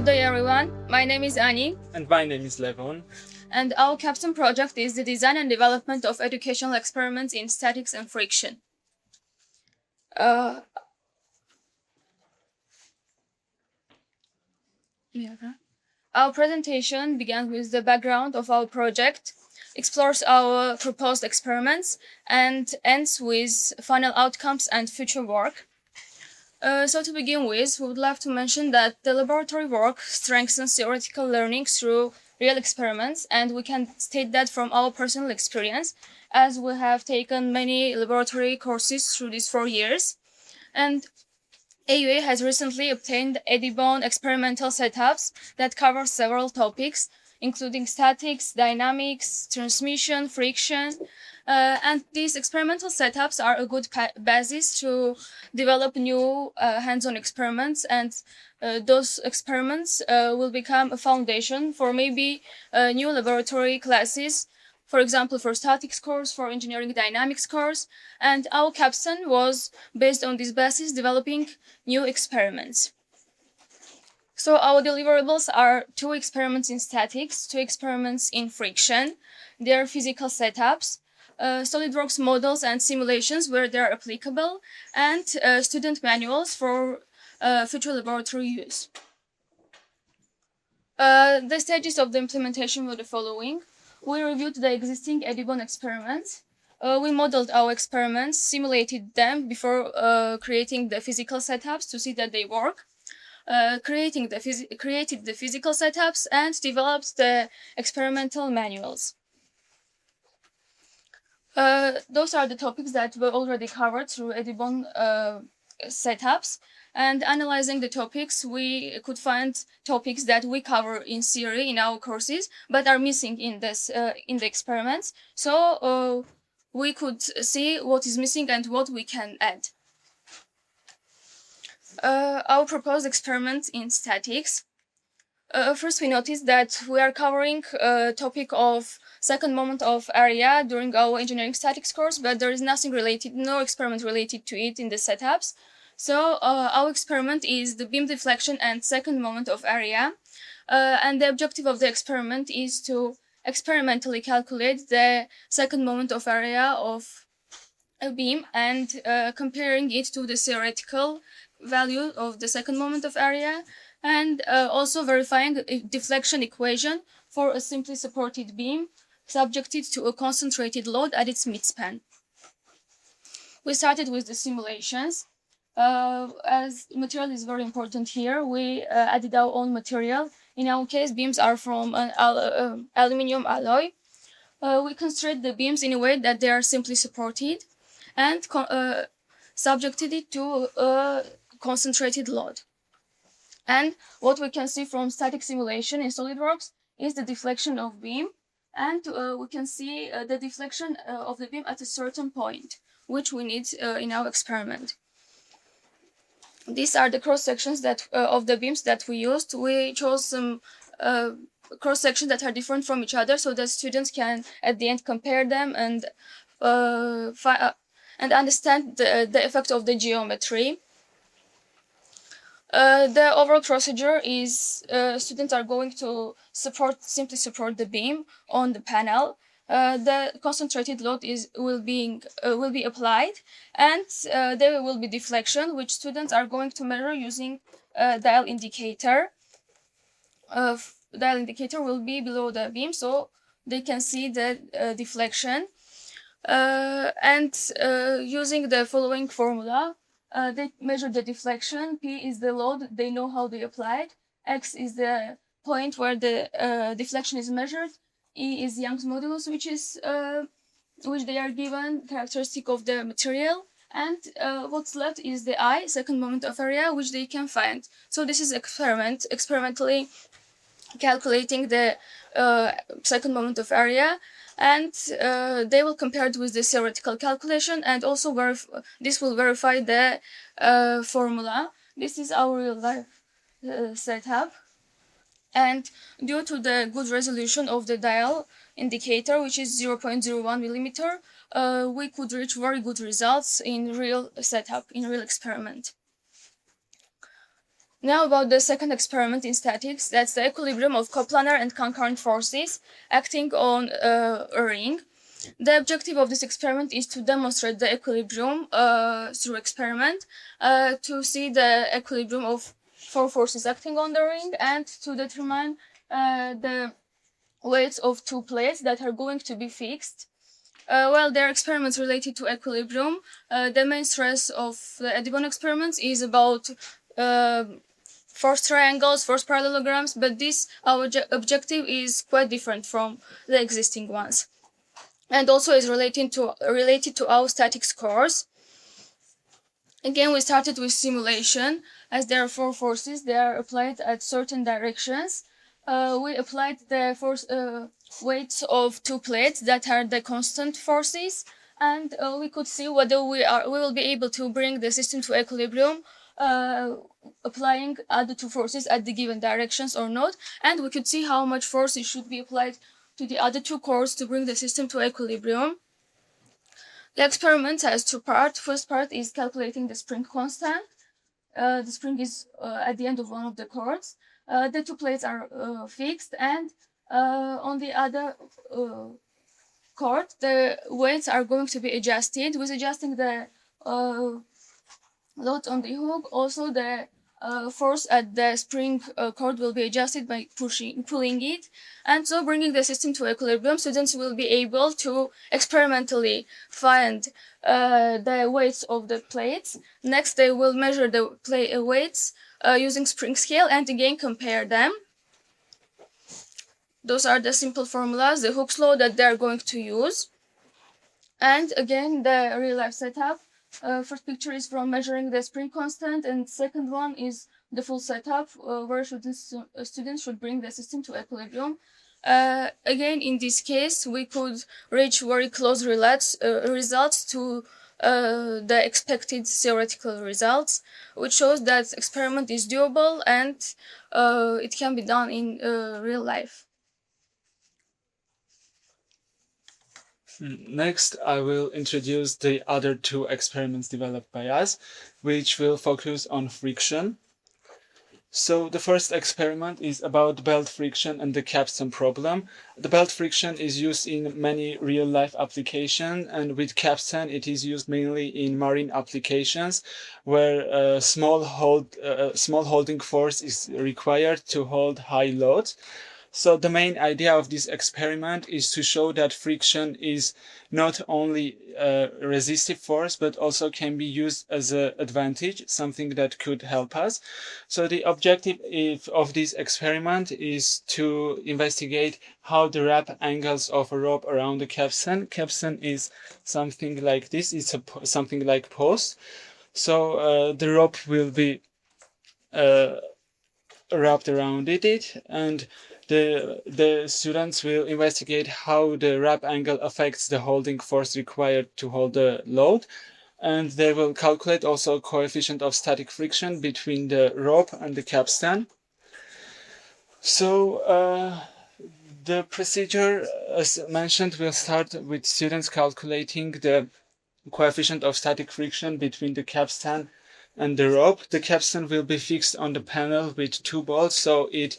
Good day, everyone. My name is Ani. And my name is Levon. And our capstone project is the design and development of educational experiments in statics and friction. Our presentation begins with the background of our project, explores our proposed experiments, and ends with final outcomes and future work. So to begin with, we would like to mention that the laboratory work strengthens theoretical learning through real experiments, and we can state that from our personal experience, as we have taken many laboratory courses through these 4 years. And AUA has recently obtained Edibon experimental setups that cover several topics, including statics, dynamics, transmission, friction, and these experimental setups are a good basis to develop new hands-on experiments, and those experiments will become a foundation for maybe new laboratory classes, for example, for statics course, for engineering dynamics course, and our capstone was based on this basis developing new experiments. So our deliverables are 2 experiments in statics, 2 experiments in friction. They are physical setups, SolidWorks models and simulations where they are applicable, and student manuals for future laboratory use. The stages of the implementation were the following. We reviewed the existing Edibon experiments. We modeled our experiments, simulated them before creating the physical setups to see that they work. Created the physical setups and developed the experimental manuals. Those are the topics that were already covered through Edibon setups. And analyzing the topics, we could find topics that we cover in theory in our courses, but are missing in the experiments. So we could see what is missing and what we can add. Our proposed experiment in statics. First, we noticed that we are covering a topic of second moment of area during our engineering statics course, but there is no experiment related to it in the setups. So our experiment is the beam deflection and second moment of area. And the objective of the experiment is to experimentally calculate the second moment of area of a beam and comparing it to the theoretical value of the second moment of area, and also verifying a deflection equation for a simply supported beam subjected to a concentrated load at its midspan. We started with the simulations. As material is very important here, we added our own material. In our case, beams are from an aluminum alloy. We construct the beams in a way that they are simply supported and subjected it to a concentrated load. And what we can see from static simulation in SolidWorks is the deflection of beam, and we can see the deflection of the beam at a certain point, which we need in our experiment. These are the cross sections that of the beams that we used. We chose some cross sections that are different from each other, so that students can at the end compare them and understand the effect of the geometry. The overall procedure is students are going to simply support the beam on the panel. The concentrated load will be applied, and there will be deflection, which students are going to measure using a dial indicator. Dial indicator will be below the beam, so they can see the deflection. And using the following formula, they measure the deflection. P is the load, they know how they applied. X is the point where the deflection is measured. E is Young's modulus, which they are given, characteristic of the material. And what's left is the I, second moment of area, which they can find. So this is experimentally calculating the second moment of area, and they will compare it with the theoretical calculation, and also this will verify the formula. This is our real life setup, and due to the good resolution of the dial indicator, which is 0.01 millimeter, we could reach very good results in real setup, in real experiment. Now about the second experiment in statics, that's the equilibrium of coplanar and concurrent forces acting on a ring. The objective of this experiment is to demonstrate the equilibrium through experiment, to see the equilibrium of four forces acting on the ring, and to determine the weights of two plates that are going to be fixed. Well, there are experiments related to equilibrium. The main stress of the Edibon experiments is about force triangles, force parallelograms, but this our objective is quite different from the existing ones, and also is related to our statics course. Again, we started with simulation. As there are four forces, they are applied at certain directions. We applied the force weights of two plates that are the constant forces, and we could see whether we will be able to bring the system to equilibrium applying other two forces at the given directions or not, and we could see how much force should be applied to the other two cores to bring the system to equilibrium. The experiment has two parts. First part is calculating the spring constant. The spring is at the end of one of the chords. The two plates are fixed, and on the other chord, the weights are going to be adjusted. With adjusting the load on the hook, also the force at the spring cord will be adjusted by pulling it, and so bringing the system to equilibrium. Students will be able to experimentally find the weights of the plates. Next, they will measure the weights using spring scale and again compare them. Those are the simple formulas, the Hooke's law that they are going to use. And again, the real life setup. First picture is from measuring the spring constant, and second one is the full setup where students should bring the system to equilibrium. Again, in this case, we could reach very close results to the expected theoretical results, which shows that experiment is doable and it can be done in real life. Next, I will introduce the other two experiments developed by us, which will focus on friction. So the first experiment is about belt friction and the capstone problem. The belt friction is used in many real-life applications, and with capstone it is used mainly in marine applications, where a small holding force is required to hold high loads. So the main idea of this experiment is to show that friction is not only a resistive force, but also can be used as an advantage, something that could help us. So the objective of this experiment is to investigate how the wrap angles of a rope around the capstan. Capstan is something like this. It's something like post. So the rope will be wrapped around it, and the students will investigate how the wrap angle affects the holding force required to hold the load, and they will calculate also coefficient of static friction between the rope and the capstan. So the procedure, as mentioned, will start with students calculating the coefficient of static friction between the capstan and the rope. The capstan will be fixed on the panel with two bolts, so it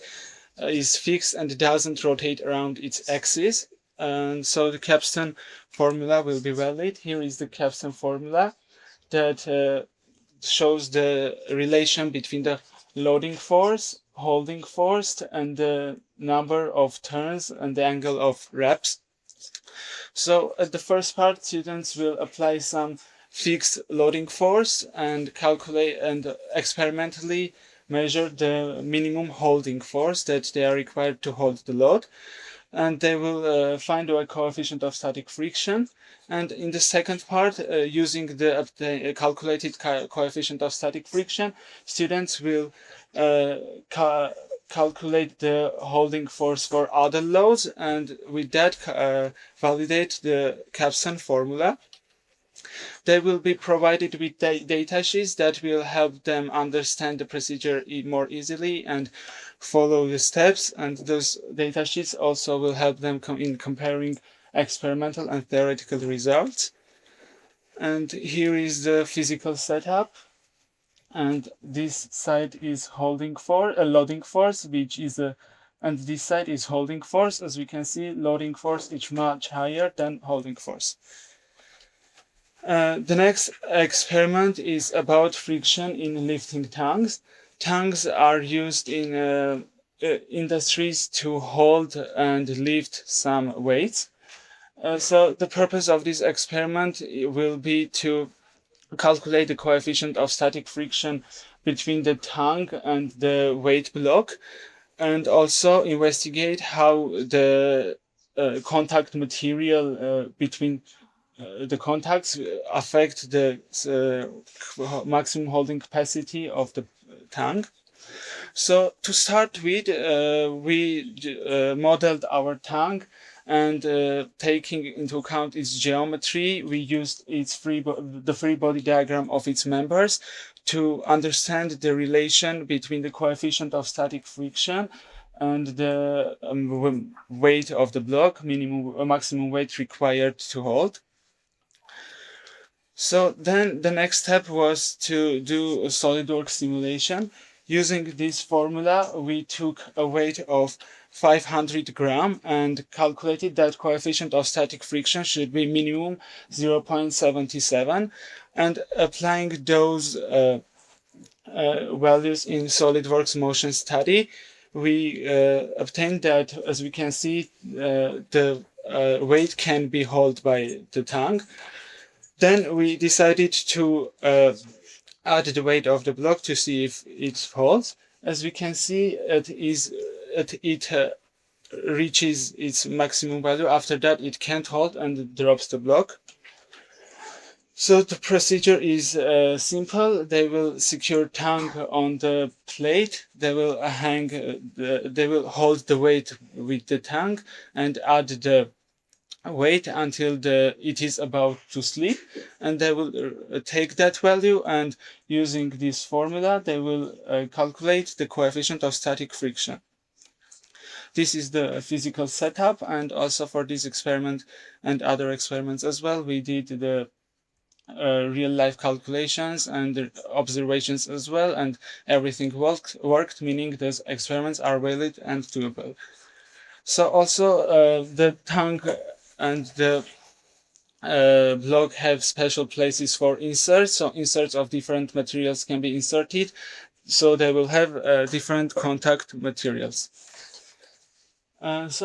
is fixed and doesn't rotate around its axis. And so the capstan formula will be valid. Here is the capstan formula that shows the relation between the loading force, holding force, and the number of turns and the angle of wraps. So at the first part, students will apply some fixed loading force and calculate and experimentally measure the minimum holding force that they are required to hold the load, and they will find a coefficient of static friction. And in the second part, using the calculated coefficient of static friction, students will calculate the holding force for other loads, and with that validate the capstan formula. They will be provided with data sheets that will help them understand the procedure more easily and follow the steps, and those data sheets also will help them in comparing experimental and theoretical results. And here is the physical setup. and this side is holding force, a loading force, which is a, and this side is holding force. As we can see, loading force is much higher than holding force. The next experiment is about friction in lifting tanks. Tanks are used in industries to hold and lift some weights. So the purpose of this experiment will be to calculate the coefficient of static friction between the tank and the weight block, and also investigate how the contact material between the contacts affect the maximum holding capacity of the tank. So to start with, we modeled our tank, and taking into account its geometry, we used the free body diagram of its members to understand the relation between the coefficient of static friction and the weight of the block, maximum weight required to hold. So then the next step was to do a SolidWorks simulation. Using this formula, we took a weight of 500 grams and calculated that coefficient of static friction should be minimum 0.77. And applying those values in SolidWorks motion study, we obtained that, as we can see, the weight can be held by the tank. Then we decided to add the weight of the block to see if it holds. As we can see, it reaches its maximum value. After that, it can't hold and drops the block. So the procedure is simple. They will secure tank on the plate. They will they will hold the weight with the tank and add the wait until it is about to sleep, and they will take that value, and using this formula they will calculate the coefficient of static friction. This is the physical setup, and also for this experiment and other experiments as well, we did the real life calculations and the observations as well, and everything worked, meaning those experiments are valid and doable. So also the tank and the block have special places for inserts. So inserts of different materials can be inserted. So they will have different contact materials. As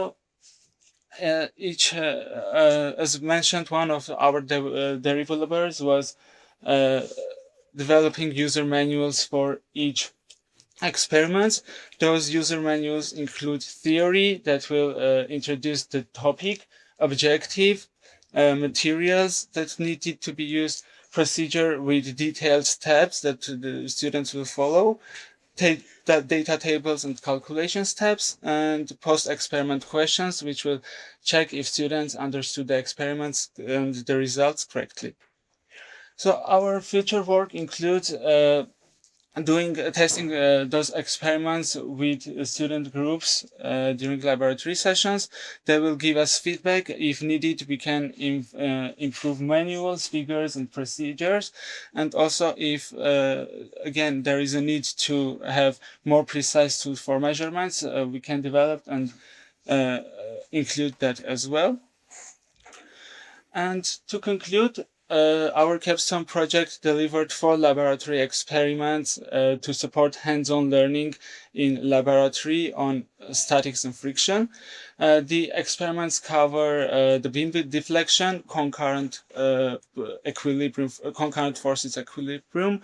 mentioned, one of our deliverables was developing user manuals for each experiments. Those user manuals include theory that will introduce the topic, objective, materials that needed to be used, procedure with detailed steps that the students will follow, data tables and calculation steps, and post-experiment questions, which will check if students understood the experiments and the results correctly. So our future work includes testing those experiments with student groups during laboratory sessions. They will give us feedback. If needed, we can improve manuals, figures, and procedures. And also, if again there is a need to have more precise tools for measurements, we can develop and include that as well. And to conclude, our capstone project delivered 4 laboratory experiments to support hands-on learning in laboratory on statics and friction. The experiments cover the beam deflection, concurrent equilibrium, concurrent forces equilibrium,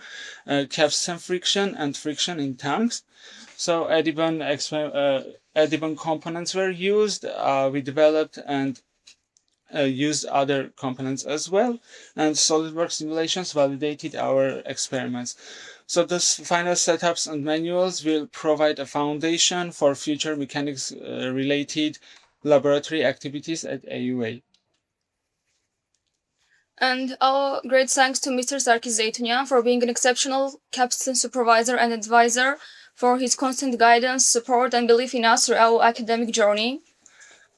capstan friction, and friction in tanks. So Edibon components were used. We developed and used other components as well, and SolidWorks simulations validated our experiments. So the final setups and manuals will provide a foundation for future mechanics related laboratory activities at AUA. And our great thanks to Mr. Sarukhanyan for being an exceptional capstone supervisor and advisor, for his constant guidance, support, and belief in us through our academic journey.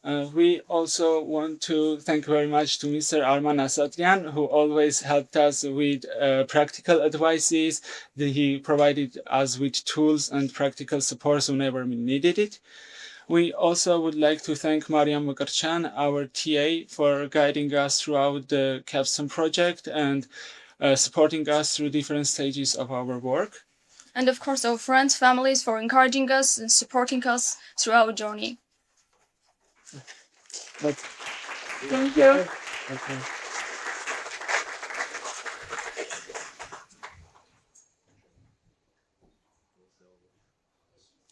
We also want to thank very much to Mr. Arman Asadrian, who always helped us with practical advices. He provided us with tools and practical support whenever we needed it. We also would like to thank Mariam Mukarchan, our TA, for guiding us throughout the capstone project and supporting us through different stages of our work. And of course, our friends, families for encouraging us and supporting us through our journey. Thank you. Okay.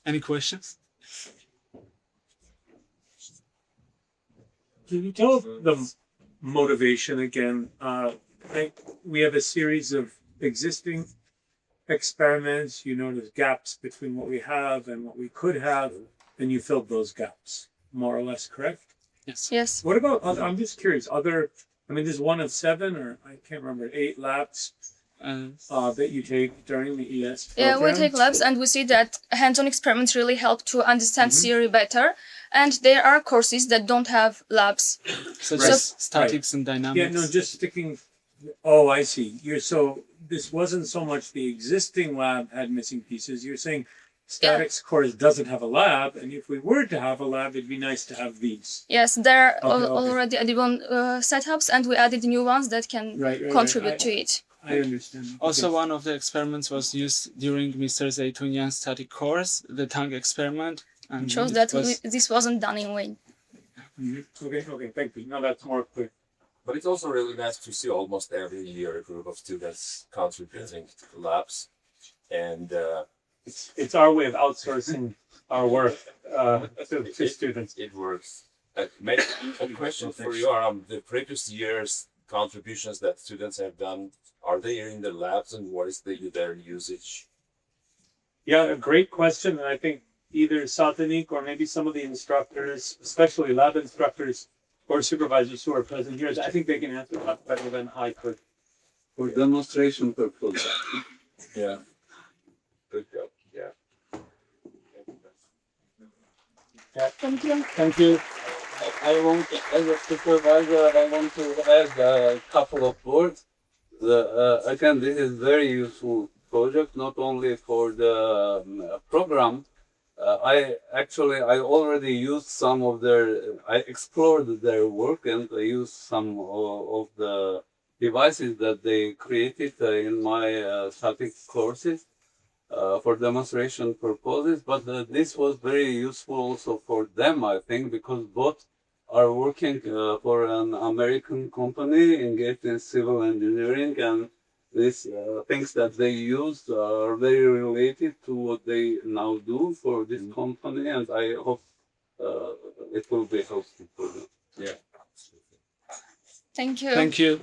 Any questions? Can you tell the motivation again? We have a series of existing experiments. You notice gaps between what we have and what we could have, and you filled those gaps, more or less, correct? Yes. Yes. What about, I'm just curious, there's 1 of 7, or I can't remember, 8 labs that you take during the ES program? Yeah, we take labs and we see that hands-on experiments really help to understand theory better. And there are courses that don't have labs. Such as statics and dynamics. Yeah, no, just sticking. Oh, I see. This wasn't so much the existing lab had missing pieces. You're saying statics course doesn't have a lab, and if we were to have a lab, it'd be nice to have these. Yes, there are already added setups, and we added new ones that can contribute to it. I understand. Also, one of the experiments was used during Mr. Zeytunyan's static course, the tongue experiment. And shows that this wasn't done in vain. Okay, thank you. Now that's more clear. But it's also really nice to see almost every year a group of students contributing to the labs. And it's our way of outsourcing our work to students. It works. Maybe a question for you, the previous year's contributions that students have done, are they in the labs, and what is their usage? Yeah, a great question. And I think either Satanik or maybe some of the instructors, especially lab instructors or supervisors who are present here, I think they can answer that better than I could. For demonstration purposes. Yeah. Good job. Yeah. Thank you. Thank you. I want, as a supervisor, I want to add a couple of words. Again, this is very useful project, not only for the program. I already used some of I explored their work, and I used some of the devices that they created in my static courses for demonstration purposes. But this was very useful also for them, I think, because both are working for an American company engaged in civil engineering, and these things that they use are very related to what they now do for this company, and I hope it will be helpful for them. Yeah. Thank you. Thank you.